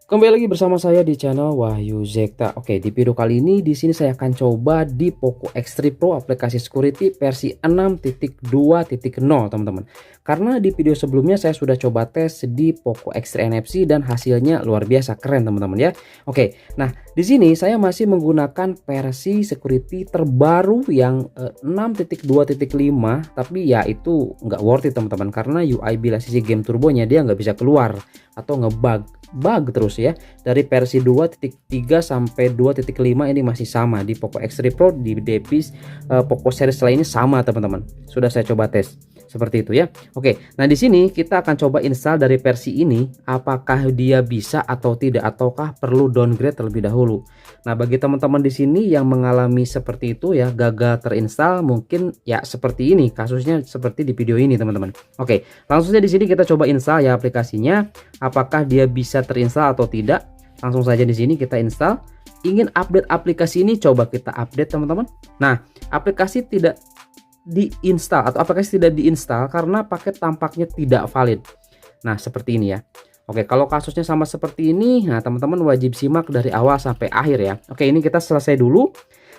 Kembali lagi bersama saya di channel Wahyu Zekta. Oke, di video kali ini di sini saya akan coba di Poco X3 Pro aplikasi security versi 6.2.0, teman-teman. Karena di video sebelumnya saya sudah coba tes di Poco X3 NFC dan hasilnya luar biasa keren, teman-teman ya. Oke, nah di sini saya masih menggunakan versi security terbaru yang 6.2.5, tapi ya itu nggak worth it, teman-teman, karena UI bila sisi game turbonya dia nggak bisa keluar atau bug terus ya. Dari versi 2.3 sampai 2.5 ini masih sama di Poco X3 Pro, di Depis Poco series lainnya sama, teman-teman. Sudah saya coba tes seperti itu ya. Oke, nah di sini kita akan coba install dari versi ini, apakah dia bisa atau tidak, ataukah perlu downgrade terlebih dahulu. Nah, bagi teman-teman di sini yang mengalami seperti itu ya, gagal terinstall, mungkin ya seperti ini kasusnya, seperti di video ini, teman-teman. Oke, langsung saja di sini kita coba install ya aplikasinya, apakah dia bisa terinstall atau tidak. Langsung saja di sini kita install. Ingin update aplikasi ini, coba kita update, teman-teman. Nah, aplikasi tidak diinstal atau aplikasi tidak diinstal karena paket tampaknya tidak valid. Nah, seperti ini ya. Oke, kalau kasusnya sama seperti ini, nah teman-teman wajib simak dari awal sampai akhir ya. Oke, ini kita selesai dulu.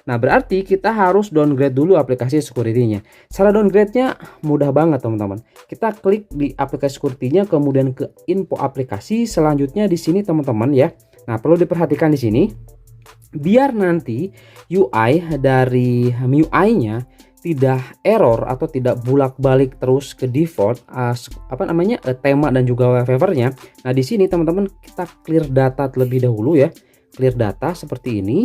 Nah, berarti kita harus downgrade dulu aplikasi security-nya. Cara downgrade-nya mudah banget, teman-teman. Kita klik di aplikasi security-nya, kemudian ke info aplikasi. Selanjutnya di sini, teman-teman ya. Nah, perlu diperhatikan di sini, biar nanti UI dari MIUI-nya tidak error atau tidak bolak-balik terus ke default tema dan juga wallpaper-nya. Nah, di sini teman-teman kita clear data terlebih dahulu ya. Clear data seperti ini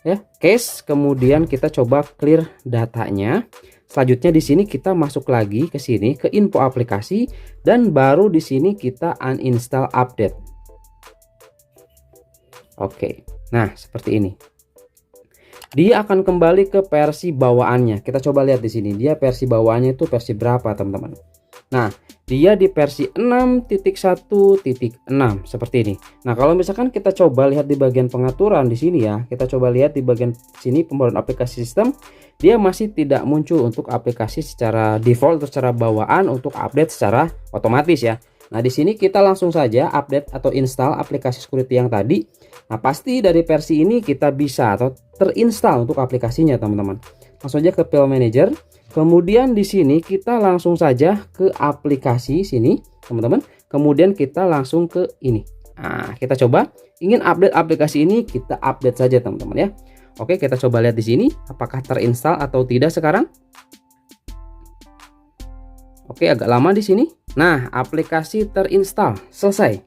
ya, cache, kemudian kita coba clear datanya. Selanjutnya di sini kita masuk lagi ke sini ke info aplikasi dan baru di sini kita uninstall update. Oke. Nah, seperti ini. Dia akan kembali ke versi bawaannya. Kita coba lihat di sini. Dia versi bawaannya itu versi berapa, teman-teman? Nah, dia di versi 6.1.6 seperti ini. Nah, kalau misalkan kita coba lihat di bagian pengaturan di sini ya, kita coba lihat di bagian sini pembaruan aplikasi sistem, dia masih tidak muncul untuk aplikasi secara default atau secara bawaan untuk update secara otomatis ya. Nah, di sini kita langsung saja update atau install aplikasi security yang tadi. Nah, pasti dari versi ini kita bisa atau terinstall untuk aplikasinya, teman-teman. Langsung saja ke File Manager. Kemudian di sini kita langsung saja ke aplikasi sini, teman-teman. Kemudian kita langsung ke ini. Nah, kita coba ingin update aplikasi ini, kita update saja, teman-teman ya. Oke, kita coba lihat di sini apakah terinstall atau tidak sekarang. Oke, agak lama di sini. Nah, aplikasi terinstall, selesai.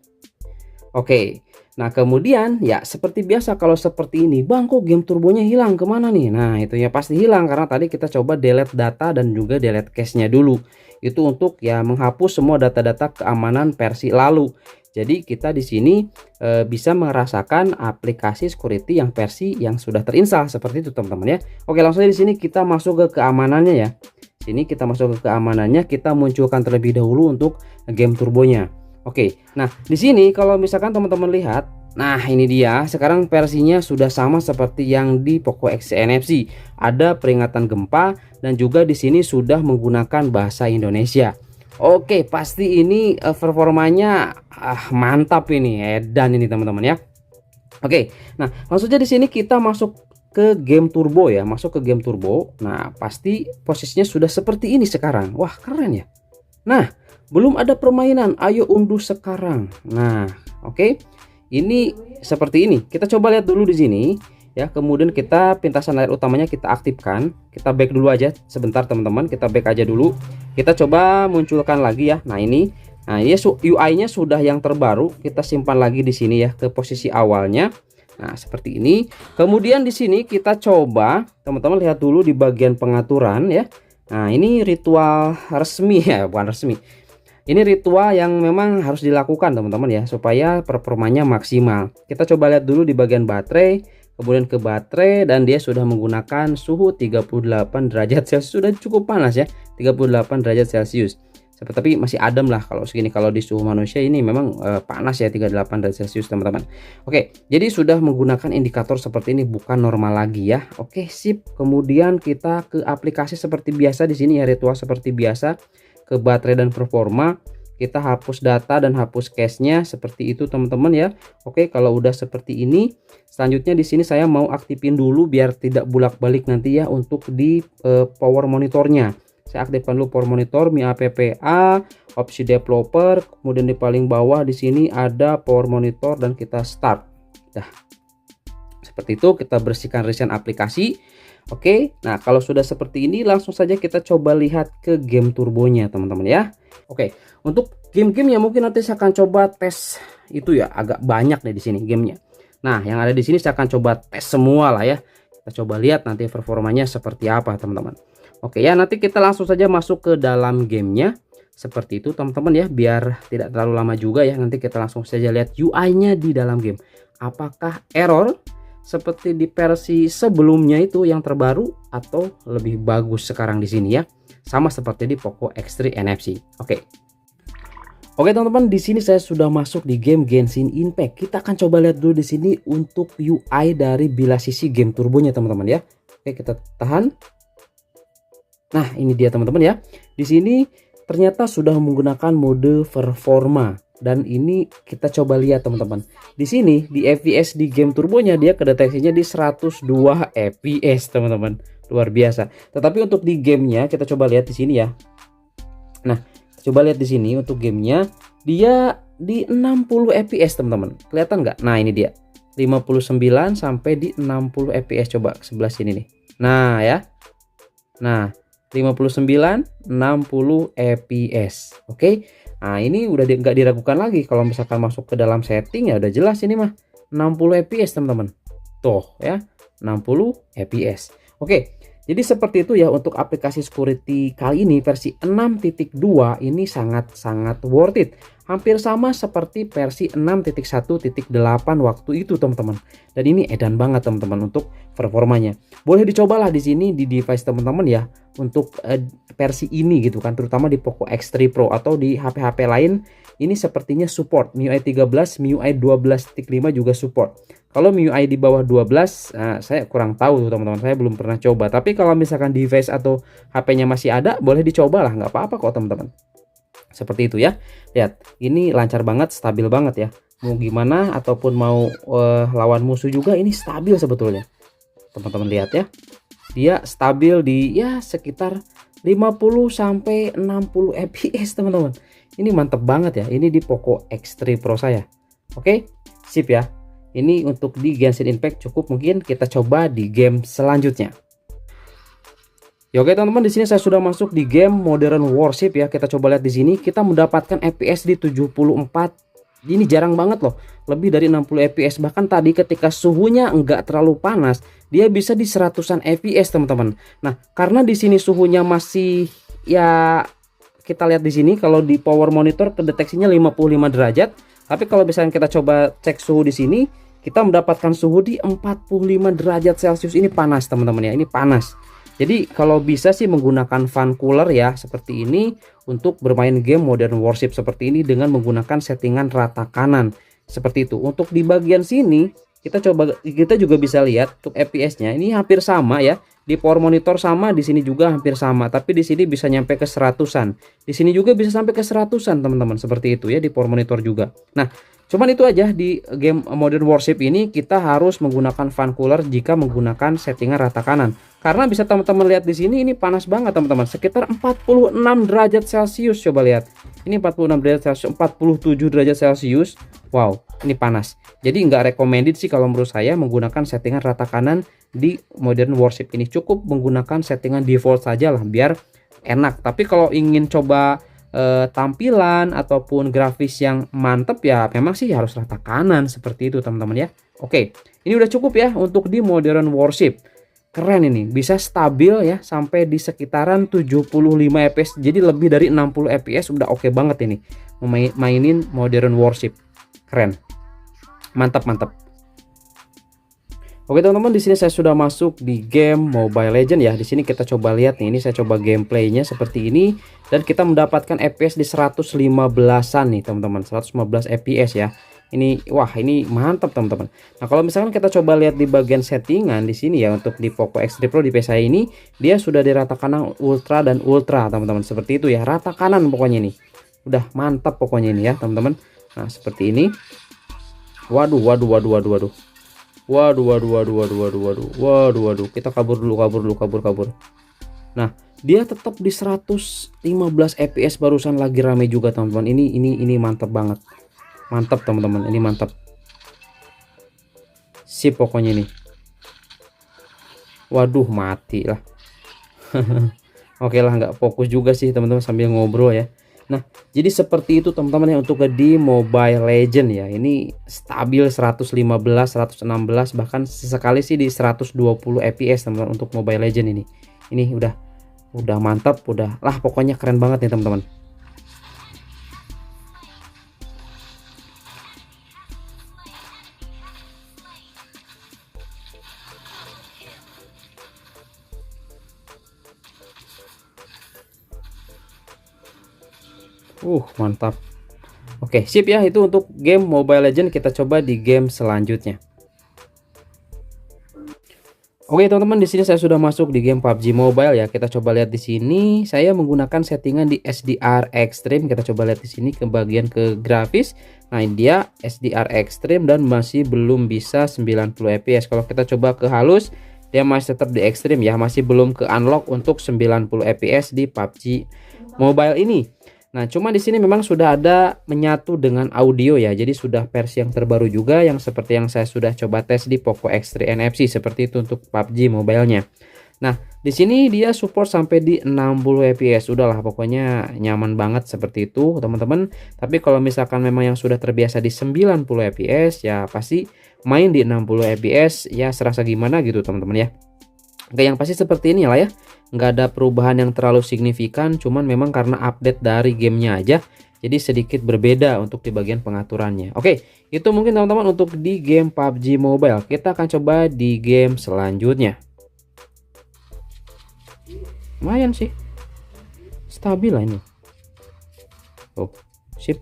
Oke, nah kemudian ya seperti biasa kalau seperti ini, bang kok game turbonya hilang, kemana nih? Nah, itu ya pasti hilang karena tadi kita coba delete data dan juga delete cache-nya dulu. Itu untuk ya menghapus semua data-data keamanan versi lalu. Jadi kita di sini bisa merasakan aplikasi security yang versi yang sudah terinstall seperti itu, teman-teman ya. Oke, langsung aja di sini kita masuk ke keamanannya ya. Sini kita masuk ke keamanannya, kita munculkan terlebih dahulu untuk game turbonya. Oke, nah di sini kalau misalkan teman-teman lihat, nah ini dia sekarang versinya sudah sama seperti yang di Poco X3 NFC. Ada peringatan gempa dan juga di sini sudah menggunakan bahasa Indonesia. Oke, pasti ini performanya mantap ini, edan ini, teman-teman ya. Oke, nah langsung aja di sini kita masuk ke game turbo ya, masuk ke game turbo. Nah, pasti posisinya sudah seperti ini sekarang. Wah, keren ya. Nah, belum ada permainan, ayo unduh sekarang. Nah, oke. Ini seperti ini. Kita coba lihat dulu di sini ya. Kemudian kita pintasan layar utamanya kita aktifkan. Kita back dulu aja sebentar, teman-teman. Kita back aja dulu. Kita coba munculkan lagi ya. Nah, ini. Nah, ini UI-nya sudah yang terbaru. Kita simpan lagi di sini ya ke posisi awalnya. Nah, seperti ini. Kemudian di sini kita coba, teman-teman lihat dulu di bagian pengaturan ya. Nah, ini ritual resmi ya, bukan resmi. Ini ritual yang memang harus dilakukan, teman-teman ya, supaya performanya maksimal. Kita coba lihat dulu di bagian baterai, kemudian ke baterai, dan dia sudah menggunakan suhu 38 derajat Celcius. Sudah cukup panas ya, 38 derajat Celcius. Tapi masih adem lah kalau segini. Kalau di suhu manusia ini memang panas ya, 38 derajat Celcius, teman-teman. Oke, jadi sudah menggunakan indikator seperti ini, bukan normal lagi ya. Oke, sip. Kemudian kita ke aplikasi seperti biasa di sini ya, ritual seperti biasa, ke baterai dan performa. kita hapus data dan hapus cache-nya seperti itu teman-teman ya. Oke, kalau udah seperti ini, selanjutnya di sini saya mau aktifin dulu biar tidak bolak-balik nanti ya untuk di power monitornya. Saya aktifkan dulu power monitor, miappa, opsi developer, kemudian di paling bawah di sini ada power monitor dan kita start. Dah. Seperti itu, kita bersihkan recent aplikasi. Oke, nah kalau sudah seperti ini langsung saja kita coba lihat ke game turbonya teman-teman ya. Oke, untuk game-game yang mungkin nanti saya akan coba tes itu ya agak banyak deh di sini gamenya. Nah, yang ada di sini saya akan coba tes semua lah ya. Kita coba lihat nanti performanya seperti apa teman-teman. Oke ya, nanti kita langsung saja masuk ke dalam gamenya. Seperti itu teman-teman ya, biar tidak terlalu lama juga ya. Nanti kita langsung saja lihat UI-nya di dalam game. Apakah error seperti di versi sebelumnya itu yang terbaru atau lebih bagus sekarang di sini ya, sama seperti di Poco X3 NFC. Oke teman-teman, di sini saya sudah masuk di game Genshin Impact. Kita akan coba lihat dulu di sini untuk UI dari bila sisi game turbonya teman-teman ya. Oke, kita tahan. Nah ini dia teman-teman ya. Di sini ternyata sudah menggunakan mode performa. Dan ini kita coba lihat teman-teman. Di sini di FPS di game turbonya dia kedeteksinya di 102 FPS teman-teman. Luar biasa. Tetapi untuk di gamenya kita coba lihat di sini ya. Nah, coba lihat di sini untuk gamenya dia di 60 FPS teman-teman. Kelihatan nggak? Nah, ini dia. 59 sampai di 60 FPS, coba sebelah sini nih. Nah, ya. Nah, 59 60 FPS. Oke. Nah ini udah nggak diragukan lagi, kalau misalkan masuk ke dalam setting ya udah jelas ini mah 60 fps teman-teman. Tuh ya 60 fps. Oke, jadi seperti itu ya untuk aplikasi security kali ini versi 6.2 ini sangat-sangat worth it. Hampir sama seperti versi 6.1.8 waktu itu teman-teman. Dan ini edan banget teman-teman untuk performanya. Boleh dicobalah di sini di device teman-teman ya untuk versi ini gitu kan, terutama di Poco X3 Pro atau di HP-HP lain ini sepertinya support MIUI 13, MIUI 12.5 juga support. Kalau MIUI di bawah 12 saya kurang tahu teman-teman, saya belum pernah coba. Tapi kalau misalkan device atau HP-nya masih ada, boleh dicoba lah, nggak apa-apa kok teman-teman. Seperti itu ya. Lihat, ini lancar banget, stabil banget ya. Mau gimana ataupun mau lawan musuh juga ini stabil sebetulnya. Teman-teman lihat ya. Dia stabil di ya sekitar 50 sampai 60 fps teman-teman. Ini mantep banget ya. Ini di Poco X3 Pro saya. Oke, sip ya. Ini untuk di Genshin Impact cukup, mungkin kita coba di game selanjutnya. Ya oke teman-teman, di sini saya sudah masuk di game Modern Warship ya. Kita coba lihat di sini, kita mendapatkan FPS di 74. Ini jarang banget loh, lebih dari 60 fps. Bahkan tadi ketika suhunya enggak terlalu panas, dia bisa di 100-an fps teman-teman. Nah, karena di sini suhunya masih ya, kita lihat di sini kalau di power monitor kedeteksinya 55 derajat. Tapi kalau misalnya kita coba cek suhu di sini, kita mendapatkan suhu di 45 derajat Celcius. Ini panas teman-teman ya, ini panas. Jadi kalau bisa sih menggunakan fan cooler ya seperti ini untuk bermain game Modern Warship seperti ini dengan menggunakan settingan rata kanan seperti itu. Untuk di bagian sini kita juga bisa lihat untuk FPS-nya ini hampir sama ya. Di power monitor sama, di sini juga hampir sama, tapi di sini bisa nyampe ke 100-an. Di sini juga bisa sampai ke 100-an teman-teman, seperti itu ya di power monitor juga. Nah, cuman itu aja di game Modern Warship ini kita harus menggunakan fan cooler jika menggunakan settingan rata kanan. Karena bisa teman-teman lihat di sini ini panas banget teman-teman, sekitar 46 derajat Celcius. Coba lihat. Ini 46 derajat Celcius, 47 derajat Celcius. Wow, ini panas. Jadi nggak recommended sih kalau menurut saya menggunakan settingan rata kanan di Modern Warship ini. Cukup menggunakan settingan default saja lah biar enak. Tapi kalau ingin coba tampilan ataupun grafis yang mantep ya memang sih harus rata kanan seperti itu teman-teman ya. Oke, ini udah cukup ya untuk di Modern Warship. Keren ini, bisa stabil ya sampai di sekitaran 75 fps. Jadi lebih dari 60 fps udah oke banget ini mainin Modern Warship. Keren. Mantap. Oke teman-teman, di sini saya sudah masuk di game Mobile Legends ya. Di sini kita coba lihat nih, ini saya coba gameplaynya seperti ini dan kita mendapatkan FPS di 115-an nih teman-teman, 115 FPS ya. Ini wah, ini mantap teman-teman. Nah, kalau misalkan kita coba lihat di bagian settingan di sini ya untuk di Poco X3 Pro di PS saya ini, dia sudah di rata kanan ultra dan ultra teman-teman. Seperti itu ya, rata kanan pokoknya nih. Udah mantap pokoknya ini ya teman-teman. Nah seperti ini. Waduh, waduh, waduh, waduh, waduh. Waduh, waduh, waduh, waduh, waduh, waduh, waduh, waduh. Kita kabur dulu, kabur dulu, kabur. Nah, dia tetap di 115 fps, barusan lagi rame juga teman-teman. Ini mantap banget. Mantap teman-teman, ini mantap. Sip pokoknya ini. Waduh, mati lah. Oke lah, nggak fokus juga sih teman-teman sambil ngobrol ya. Nah, jadi seperti itu teman-teman ya untuk di Mobile Legend ya. Ini stabil 115, 116, bahkan sesekali sih di 120 fps teman-teman untuk Mobile Legend ini. Ini udah mantap, udah lah pokoknya keren banget nih teman-teman. Mantap. Oke, sip ya, itu untuk game Mobile Legend. Kita coba di game selanjutnya. Oke teman-teman, di sini saya sudah masuk di game PUBG Mobile ya. Kita coba lihat di sini. Saya menggunakan settingan di SDR Extreme. Kita coba lihat di sini ke bagian ke grafis. Nah, ini dia SDR Extreme dan masih belum bisa 90 fps. Kalau kita coba ke halus, dia masih tetap di Extreme ya, masih belum ke unlock untuk 90 fps di PUBG Mobile ini. Nah, cuma di sini memang sudah ada menyatu dengan audio ya. Jadi sudah versi yang terbaru juga yang seperti yang saya sudah coba tes di Poco X3 NFC seperti itu untuk PUBG Mobile-nya. Nah, di sini dia support sampai di 60 fps. Udahlah pokoknya nyaman banget seperti itu, teman-teman. Tapi kalau misalkan memang yang sudah terbiasa di 90 fps ya pasti main di 60 fps ya serasa gimana gitu, teman-teman ya. Oke, yang pasti seperti ini lah ya. Nggak ada perubahan yang terlalu signifikan, cuman memang karena update dari gamenya aja jadi sedikit berbeda untuk di bagian pengaturannya. Oke, itu mungkin teman-teman untuk di game PUBG Mobile. Kita akan coba di game selanjutnya. Lumayan sih, stabil lah ini. Oh, sip.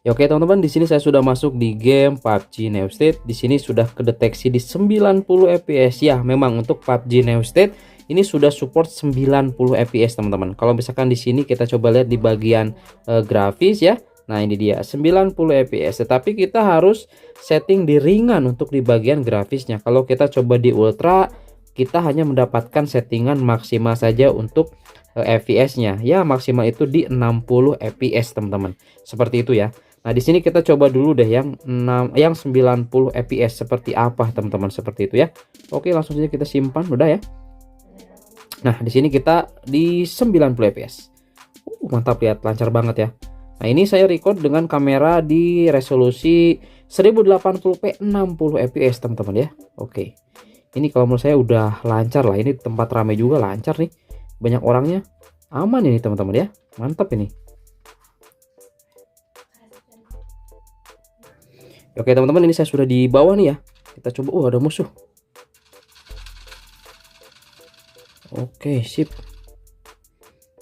Ya, oke teman-teman, di sini saya sudah masuk di game PUBG New State. Di sini sudah kedeteksi di 90 fps ya. Memang untuk PUBG New State ini sudah support 90 fps teman-teman. Kalau misalkan di sini kita coba lihat di bagian grafis ya. Nah, ini dia 90 fps. Tetapi kita harus setting di ringan untuk di bagian grafisnya. Kalau kita coba di ultra, kita hanya mendapatkan settingan maksimal saja untuk fps-nya. Ya, maksimal itu di 60 fps teman-teman. Seperti itu ya. Nah, di sini kita coba dulu deh yang 90 fps seperti apa teman-teman, seperti itu ya. Oke, langsung saja kita simpan udah ya. Nah, di sini kita di 90 fps. Mantap, lihat lancar banget ya. Nah, ini saya record dengan kamera di resolusi 1080p 60 fps teman-teman ya. Oke. Ini kalau menurut saya udah lancar lah. Ini tempat ramai juga lancar nih. Banyak orangnya. Aman ini teman-teman ya. Mantap ini. Oke teman-teman, ini saya sudah di bawah nih ya. Kita coba. Oh, ada musuh. Oke, sip.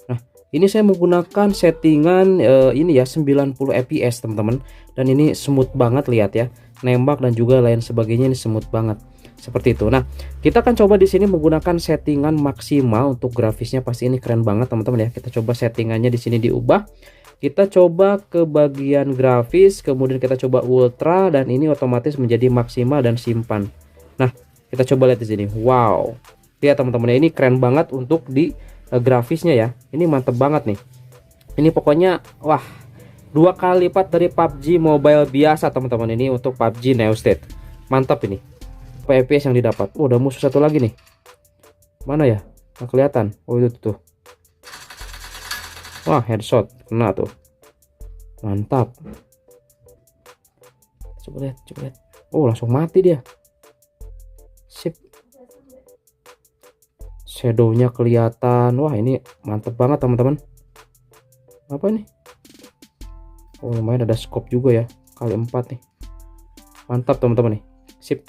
Nah, ini saya menggunakan settingan ini ya 90 fps teman-teman. Dan ini smooth banget, lihat ya. Nembak dan juga lain sebagainya ini smooth banget. Seperti itu. Nah, kita akan coba di sini menggunakan settingan maksimal untuk grafisnya. Pasti ini keren banget teman-teman ya. Kita coba settingannya di sini diubah. Kita coba ke bagian grafis, kemudian kita coba ultra dan ini otomatis menjadi maksimal dan simpan. Nah, kita coba lihat di sini. Wow. Lihat teman-teman, ini keren banget untuk di grafisnya ya. Ini mantep banget nih. Ini pokoknya wah, 2 kali lipat dari PUBG Mobile biasa teman-teman, ini untuk PUBG New State. Mantap ini. FPS yang didapat. Oh, ada musuh satu lagi nih. Mana ya? Nggak kelihatan. Oh, itu tuh. Wah, headshot kena tuh. Mantap. Coba lihat, coba lihat. Oh, langsung mati dia. Sip. Shadownya kelihatan. Wah, ini mantap banget teman-teman. Apa ini? Oh, lumayan ada scope juga ya. Kali 4 nih. Mantap teman-teman nih. Sip.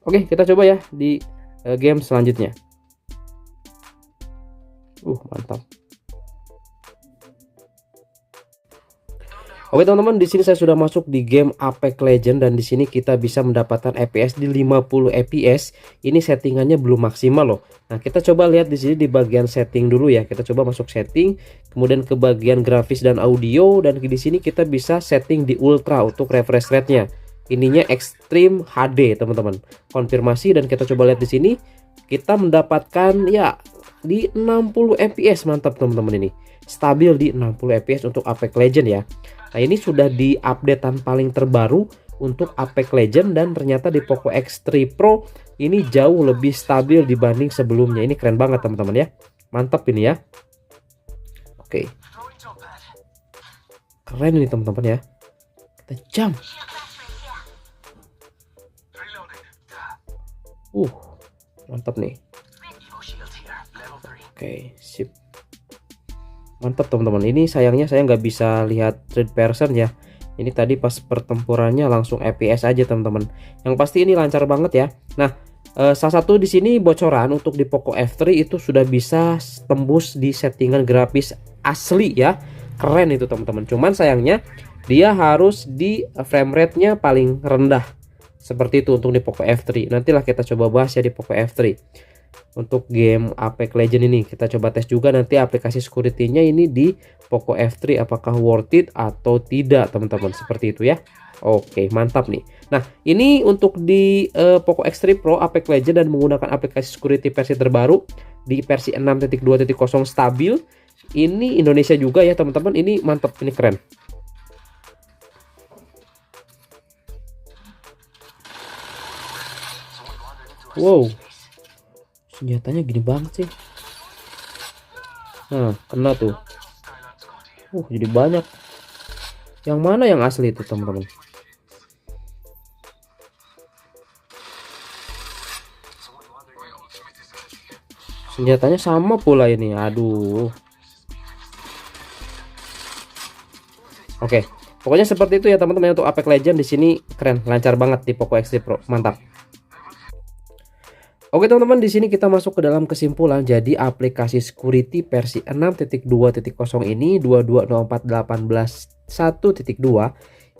Oke, kita coba ya di game selanjutnya. Mantap. Oke teman-teman, di sini saya sudah masuk di game Apex Legends dan di sini kita bisa mendapatkan FPS di 50 FPS. Ini settingannya belum maksimal loh. Nah, kita coba lihat di sini di bagian setting dulu ya. Kita coba masuk setting, kemudian ke bagian grafis dan audio, dan di sini kita bisa setting di ultra untuk refresh rate-nya. Ininya Extreme HD, teman-teman. Konfirmasi dan kita coba lihat di sini. Kita mendapatkan ya di 60 FPS, mantap teman-teman ini. Stabil di 60 FPS untuk Apex Legends ya. Nah, ini sudah di updatean paling terbaru untuk Apex Legends dan ternyata di Poco X3 Pro ini jauh lebih stabil dibanding sebelumnya. Ini keren banget teman-teman ya. Mantap ini ya. Oke. Keren ini teman-teman ya. Kita jump. Mantap nih. Oke, sip. Mantap teman-teman. Ini sayangnya saya nggak bisa lihat third person ya. Ini tadi pas pertempurannya langsung FPS aja teman-teman. Yang pasti ini lancar banget ya. Nah, salah satu di sini bocoran untuk di Poco F3 itu sudah bisa tembus di settingan grafis asli ya. Keren itu teman-teman. Cuman sayangnya dia harus di frame rate-nya paling rendah. Seperti itu untuk di Poco F3. Nantilah kita coba bahas ya di Poco F3. Untuk game Apex Legends ini kita coba tes juga nanti aplikasi security-nya ini di Poco F3 apakah worth it atau tidak teman-teman, seperti itu ya. Oke, mantap nih. Nah, ini untuk di Poco X3 Pro Apex Legends dan menggunakan aplikasi security versi terbaru di versi 6.2.0 stabil. Ini Indonesia juga ya teman-teman. Ini mantap, ini keren. Wow, senjatanya gini banget sih. Nah, kena tuh. Jadi banyak. Yang mana yang asli itu teman-teman? Senjatanya sama pula ini. Aduh. Oke, pokoknya seperti itu ya teman-teman untuk Apex Legends di sini keren, lancar banget di Poco X3 Pro. Mantap. Oke teman-teman, di sini kita masuk ke dalam kesimpulan. Jadi aplikasi security versi 6.2.0 ini 22.04.18.1.2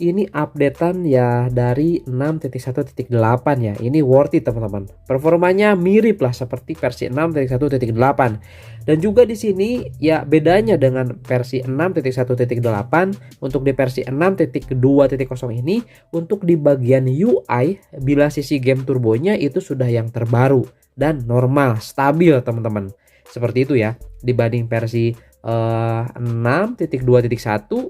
ini updatean ya dari 6.1.8 ya. Ini worth it teman-teman. Performanya mirip lah seperti versi 6.1.8. Dan juga di sini ya bedanya dengan versi 6.1.8 untuk di versi 6.2.0 ini untuk di bagian UI bila sisi game turbonya itu sudah yang terbaru dan normal, stabil teman-teman. Seperti itu ya. Dibanding versi 6.2.1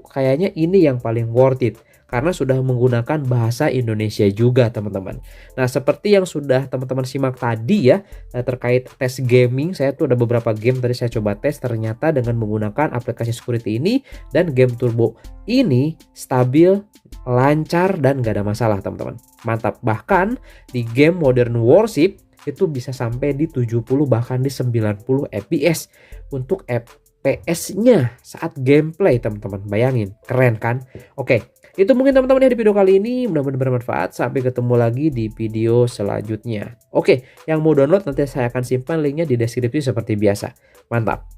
kayaknya ini yang paling worth it karena sudah menggunakan bahasa Indonesia juga teman-teman. Nah, seperti yang sudah teman-teman simak tadi ya terkait tes gaming, saya tuh ada beberapa game tadi saya coba tes, ternyata dengan menggunakan aplikasi security ini dan game turbo ini stabil, lancar dan gak ada masalah teman-teman. Mantap. Bahkan di game Modern Warfare itu bisa sampai di 70 bahkan di 90 FPS untuk FPS-nya saat gameplay teman-teman. Bayangin, keren kan? Oke, itu mungkin teman-teman ya di video kali ini. Mudah-mudahan bermanfaat. Sampai ketemu lagi di video selanjutnya. Oke, yang mau download nanti saya akan simpan linknya di deskripsi seperti biasa. Mantap.